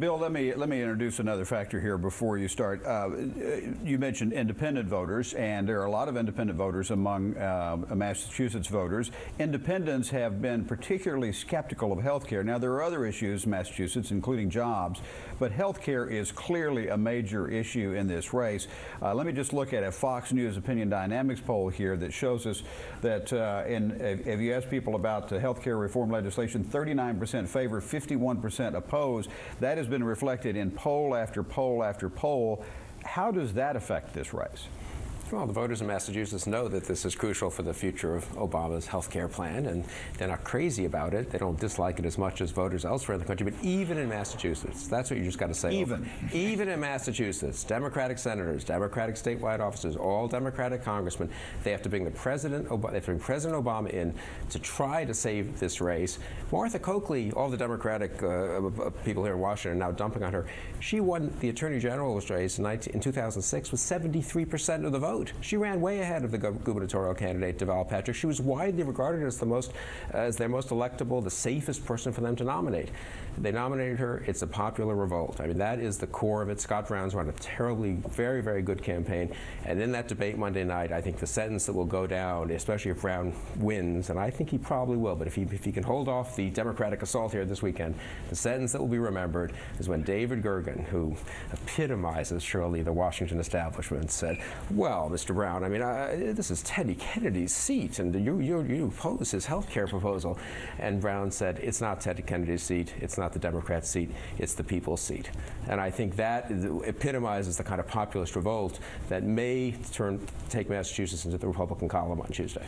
Bill, let me introduce another factor here before you start. You mentioned independent voters, and there are a lot of independent voters among Massachusetts voters. Independents have been particularly skeptical of health care. Now, there are other issues in Massachusetts, including jobs, but health care is clearly a major issue in this race. Let me just look at a Fox News Opinion Dynamics poll here that shows us that if you ask people about health care reform legislation, 39% favor, 51% oppose. That has been reflected in poll after poll after poll. How does that affect this race? Well, the voters in Massachusetts know that this is crucial for the future of Obama's health care plan, and they're not crazy about it. They don't dislike it as much as voters elsewhere in the country, but even in Massachusetts, that's what you just got to say. Even in Massachusetts, Democratic senators, Democratic statewide officers, all Democratic congressmen, they have to bring President Obama in to try to save this race. Martha Coakley, all the Democratic people here in Washington are now dumping on her. She won the Attorney General's race in 2006 with 73% of the vote. She ran way ahead of the gubernatorial candidate, Deval Patrick. She was widely regarded as their most electable, the safest person for them to nominate. They nominated her. It's a popular revolt. I mean, that is the core of it. Scott Brown's run a terribly, very, very good campaign. And in that debate Monday night, I think the sentence that will go down, especially if Brown wins, and I think he probably will, but if he can hold off the Democratic assault here this weekend, the sentence that will be remembered is when David Gergen, who epitomizes surely the Washington establishment, said, well, Mr. Brown, I mean, this is Teddy Kennedy's seat, and you oppose his health care proposal. And Brown said, it's not Teddy Kennedy's seat, it's not the Democrats' seat, it's the people's seat. And I think that epitomizes the kind of populist revolt that may take Massachusetts into the Republican column on Tuesday.